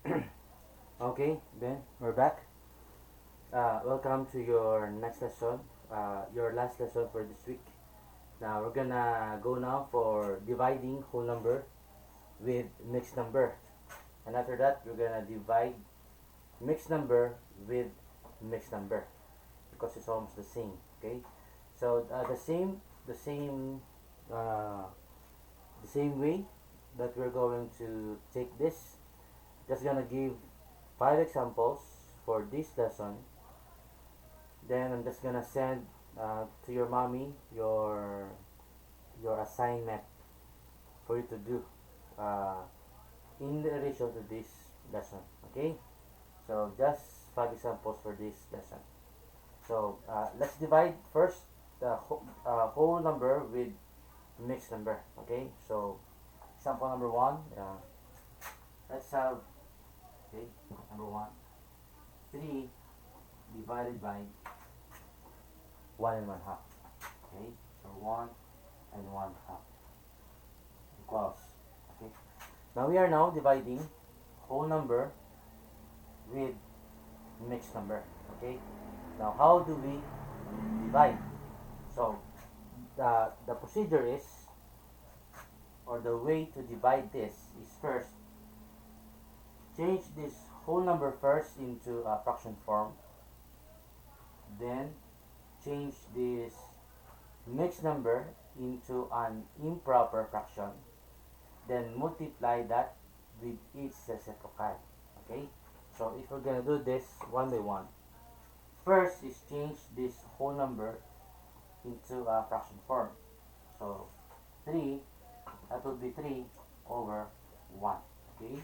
Okay, then we're back. Welcome to your next lesson, your last lesson for this week. Now we're gonna go now for dividing whole number with mixed number, and after that we're gonna divide mixed number with mixed number because it's almost the same. Okay, so uh, the same way that we're going to take this. Just gonna give 5 examples for this lesson. Then I'm just gonna send to your mommy your assignment for you to do uh, in relation to this lesson. Okay, so just 5 examples for this lesson. So let's divide first the whole number with mixed number. Okay, so example number one. Let's have, okay, number one, 3 divided by 1 and 1/2. Okay, so 1 and 1/2 equals. Okay, now we are now dividing whole number with mixed number. Okay, now how do we divide? So the procedure is, or the way to divide this is, first change this whole number first into a fraction form, then change this mixed number into an improper fraction, then multiply that with its reciprocal. Okay, so if we're gonna do this one by one, first is change this whole number into a fraction form. So 3, that would be 3 over 1. Okay,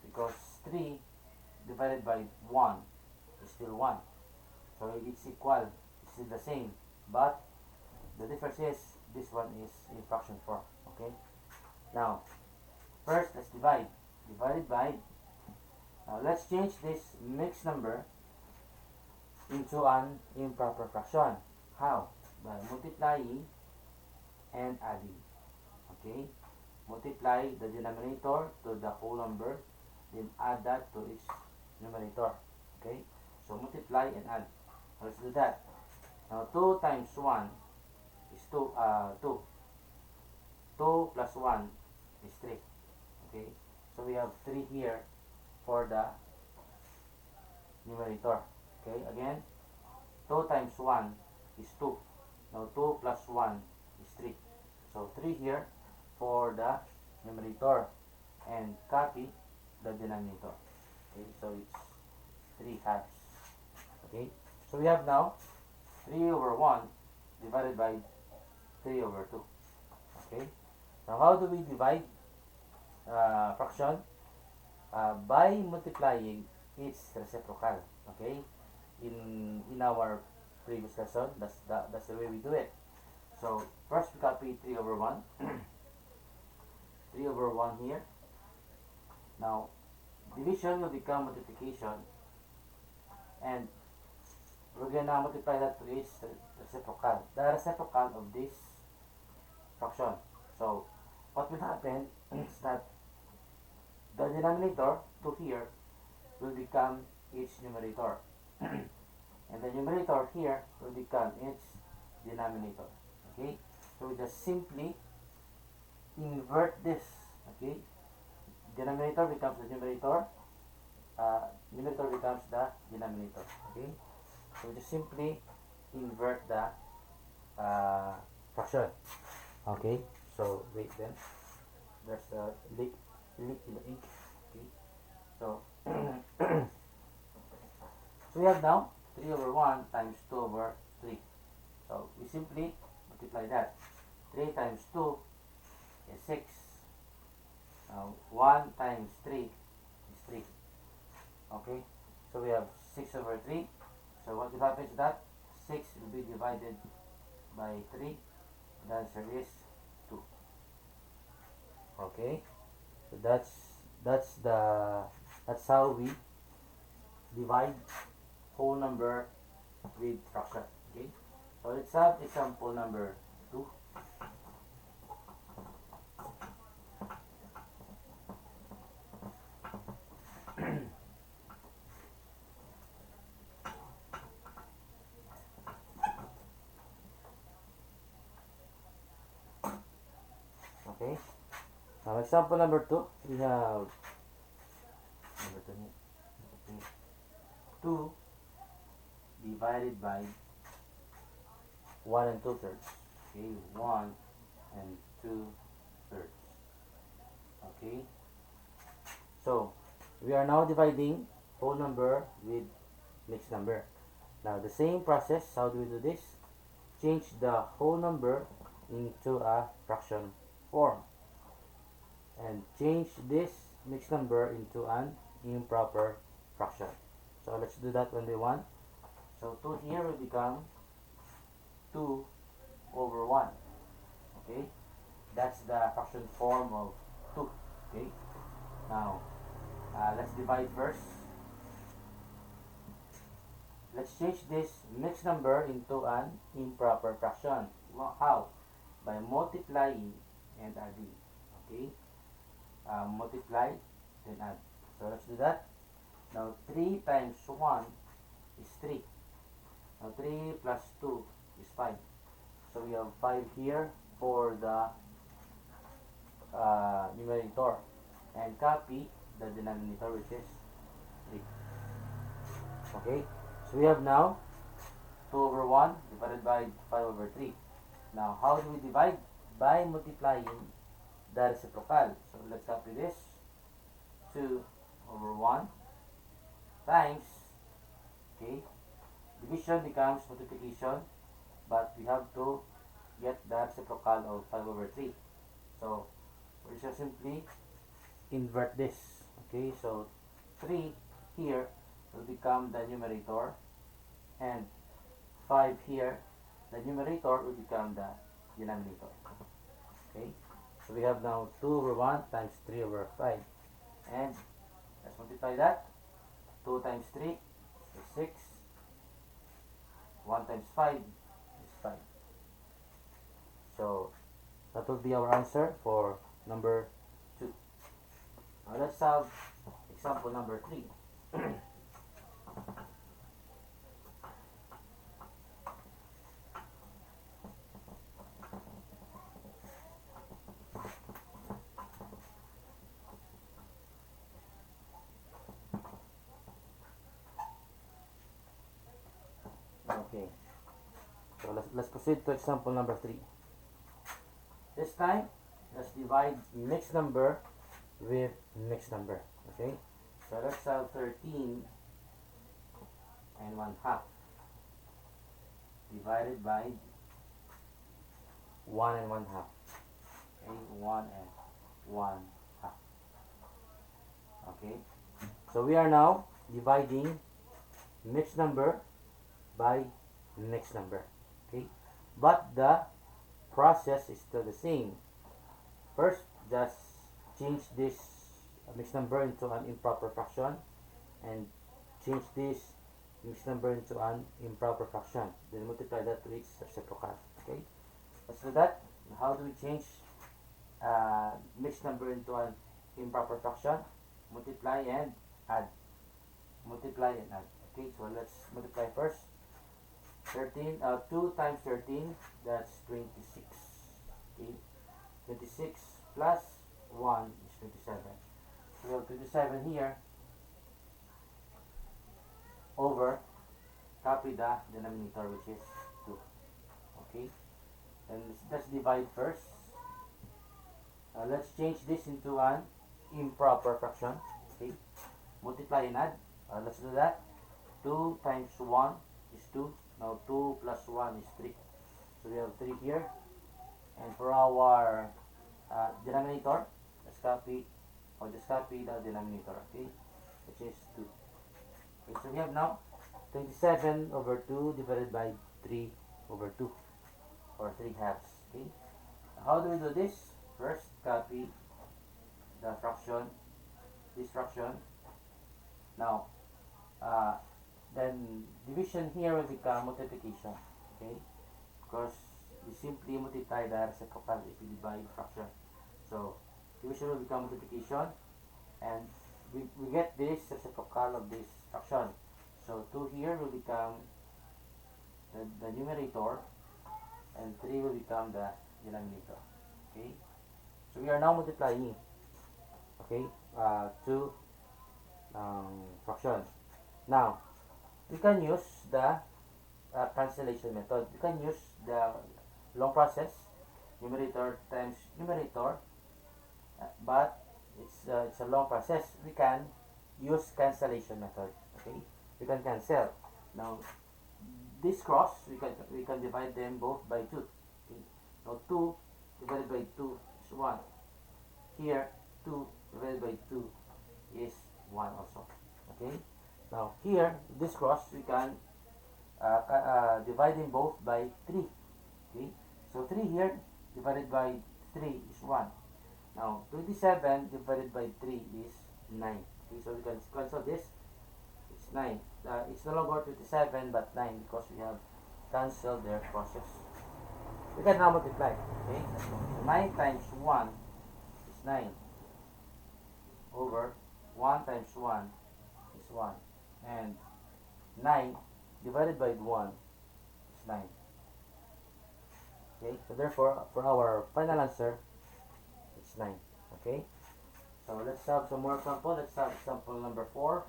because 3 divided by 1 is still 1, so it's equal, it's still the same, but the difference is this one is in fraction form. Okay, now first let's divide. Divided by, now let's change this mixed number into an improper fraction. How? By multiplying and adding. Okay, multiply the denominator to the whole number, then add that to its numerator. Okay, so multiply and add. Let's do that. Now 2 times 1 is 2. 2 plus 1 is 3. Okay, so we have 3 here for the numerator. Okay, again, 2 times 1 is 2. Now 2 plus 1 is 3. So 3 here for the numerator, and copy the denominator. Okay, so it's 3/2. Okay, so we have now 3 over 1 divided by 3 over 2. Okay, now how do we divide fraction? By multiplying its reciprocal. Okay, in our previous lesson, that's the way we do it. So first we copy 3 over 1. 3 over 1 here. Now division will become multiplication, and we're gonna multiply that to its reciprocal, the reciprocal of this fraction. So what will happen is that the denominator to here will become its numerator, and the numerator here will become its denominator. Okay, so we just simply invert this. Okay, denominator becomes the numerator, numerator becomes the denominator. Okay, so we just simply invert the fraction. Okay, so wait, then there's a leak in the ink. Okay, so so we have now 3 over 1 times 2 over 3. So we simply multiply that. 3 times 2 is 6. 1 times 3 is 3. Okay, so we have 6 over 3. So what will happen is that 6 will be divided by 3. The answer is 2. Okay, so that's how we divide whole number with fraction. Okay, so let's have example number 2. Okay. Now example number 2, we have number 2 here. Okay. 2 divided by 1 and 2 thirds. Okay, 1 and 2 thirds. Okay. So we are now dividing whole number with mixed number. Now the same process, how do we do this? Change the whole number into a fraction form and change this mixed number into an improper fraction. So let's do that one by one. So 2 here will become 2 over 1. Okay, that's the fraction form of 2. Okay, now let's divide first. Let's change this mixed number into an improper fraction. Well, how? By multiplying and adding. Okay, multiply then add. So let's do that. Now 3 times 1 is 3. Now 3 plus 2 is 5. So we have 5 here for the numerator, and copy the denominator, which is 3. Okay, so we have now 2 over 1 divided by 5 over 3. Now how do we divide? By multiplying the reciprocal. So let's copy this. 2 over 1 times, okay, division becomes multiplication, but we have to get the reciprocal of 5 over 3. So we shall simply invert this. Okay, so 3 here will become the numerator, and 5 here, the numerator will become the denominator. Okay, so we have now 2 over 1 times 3 over 5, and let's multiply that. 2 times 3 is 6, 1 times 5 is 5. So that will be our answer for number 2. Now let's have example number 3. Okay, so let's proceed to example number 3. This time, let's divide mixed number with mixed number. Okay, so let's have 13 and 1/2 divided by 1 and 1/2. Okay, 1 and 1/2. Okay, so we are now dividing mixed number by mixed number. Okay, but the process is still the same. First, just change this mixed number into an improper fraction, and change this mixed number into an improper fraction, then multiply that to its reciprocal. Okay, let's do that. How do we change mixed number into an improper fraction? Multiply and add. Multiply and add. Okay, so let's multiply first. 2 times 13, that's 26. Okay, 26 plus 1 is 27. So we have 27 here over, copy the denominator, which is 2. Okay, and let's divide first. Let's change this into an improper fraction. Okay, multiply and add. Let's do that. 2 times 1 is 2. Now 2 plus 1 is 3. So we have 3 here. And for our denominator, let's copy, or just copy the denominator, okay, which is 2. Okay, so we have now 27 over 2 divided by 3 over 2, or 3/2. Okay, how do we do this? First, copy the fraction, this fraction. Now, then division here will become multiplication. Okay, because we simply multiply the reciprocal if we divide fraction. So division will become multiplication, and we get this reciprocal of this fraction. So 2 here will become the numerator, and 3 will become the denominator. Okay, So we are now multiplying, okay, two fractions. Now, we can use the cancellation method. We can use the long process, numerator times numerator, but it's a long process. We can use cancellation method. Okay, we can cancel. Now, this cross we can divide them both by 2. Okay, now 2 divided by 2 is 1. Here 2 divided by 2 is 1 also. Okay, now here this cross we can divide them both by 3. Okay, so 3 here divided by 3 is 1. Now 27 divided by 3 is 9. Okay, so we can cancel this. It's 9. It's no longer 27 but 9 because we have cancelled their crosses. We can now multiply. Okay, so 9 times 1 is 9 over 1 times 1 is 1, and 9 divided by 1 is 9. Okay, so therefore for our final answer it's 9. Okay, so let's have some more example. Let's have example number 4.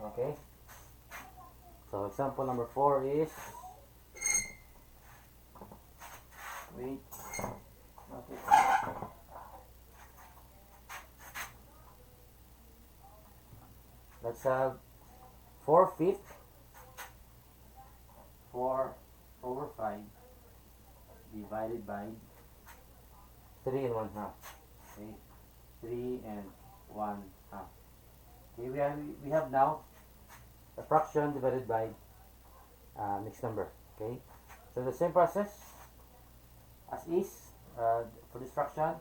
Okay, so example number 4 is, wait, okay, let's have 4/5 4 over 5 divided by 3 and 1/2. Okay, 3 and 1/2. Okay, we have now a fraction divided by mixed number. Okay, so the same process as is, for this fraction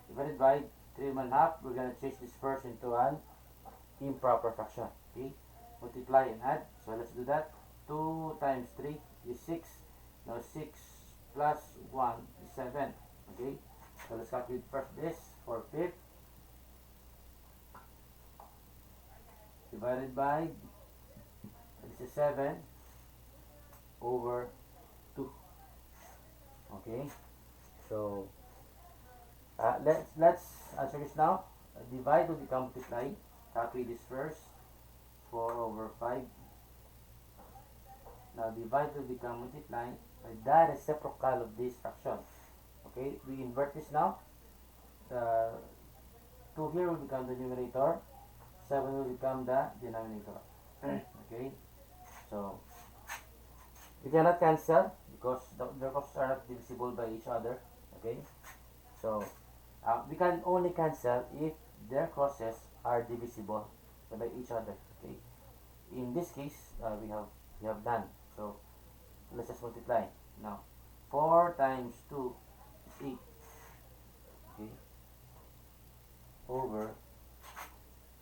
divided by 3 and 1/2. We're gonna change this first into an improper fraction. Okay, multiply and add. So let's do that. 2 times 3 is 6. Now 6 plus 1 is 7. Okay, so let's calculate first this. 4/5 divided by, this is 7 over 2. Okay, so let's answer this now. Divide will become multiply. Copy this first. 4 over 5. Now divide will become multiply by the reciprocal of this fraction. Okay, we invert this now. The 2 here will become the numerator. 7 will become the denominator. Okay, so we cannot cancel because the crosses are not divisible by each other. Okay, so we can only cancel if their crosses are divisible by each other. Okay, in this case we have none. So let's just multiply now. 4 times 2 is 8. Okay, over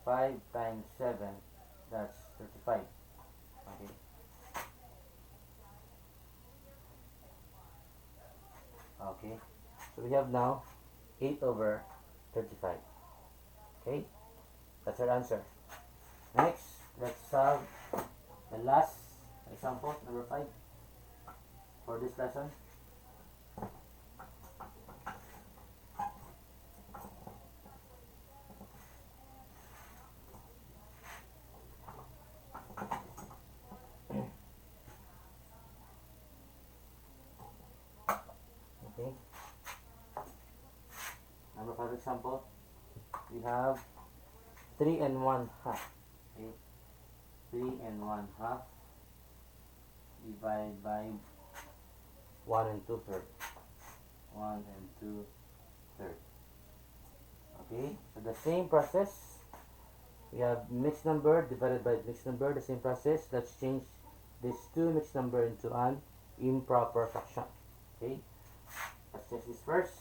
5 times 7, that's 35. Okay, okay, so we have now 8 over 35. Okay, that's our answer. Next, let's solve the last example, number 5, for this lesson. Okay, number 5 example, we have 3 and 1/2. Okay, 3 and 1/2 divided by 1 and 2/3. 1 and 2/3. Okay, so the same process. We have mixed number divided by mixed number, the same process. Let's change these two mixed number into an improper fraction. Okay, let's change this first.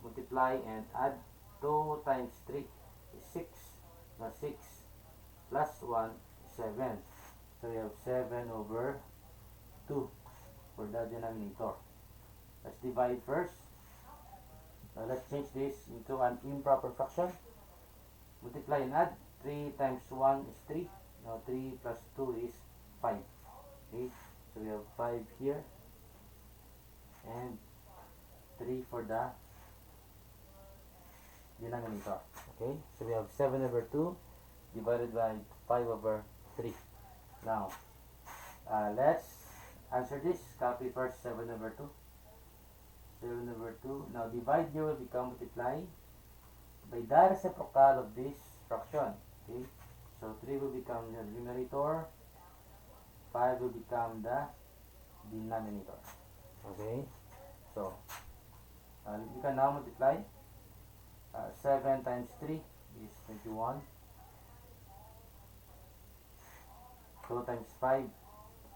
Multiply and add. 2 times 3 is 6. Now 6 plus 1, 7. So we have 7 over 2 for the denominator. Let's divide first. Now let's change this into an improper fraction. Multiply and add. 3 times 1 is 3. Now 3 plus 2 is 5. Okay, so we have 5 here. And 3 for the denominator. Okay, so we have 7 over 2 divided by 5 over 3. Now, let's answer this. Copy first 7 over 2. 7 over 2. Now, divide here will become multiply by the reciprocal of this fraction. Okay, so 3 will become the numerator. 5 will become the denominator. Okay, so we can now multiply. 7 times 3 is 21. 2 times 5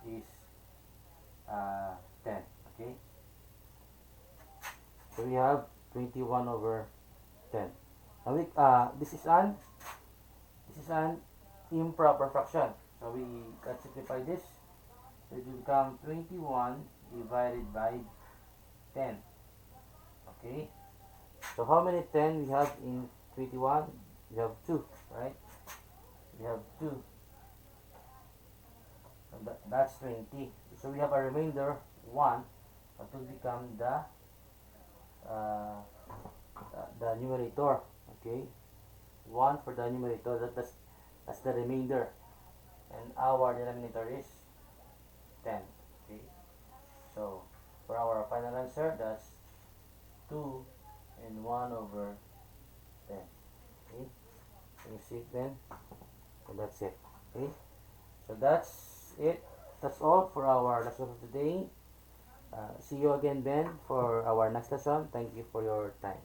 is 10. Okay, so we have 21 over 10. Now this is an improper fraction. So we can simplify this. So it will become 21 divided by 10. Okay, so how many 10 we have in 21? We have 2, right? We have 2. So that's 20. So we have a remainder 1. That will become the numerator. Okay, 1 for the numerator. That's the remainder, and our denominator is 10. Okay, so for our final answer, that's 2 and 1 over 10. Okay, you see it then? So that's it. Okay, so that's it. That's all for our lesson of today. See you again then for our next lesson. Thank you for your time.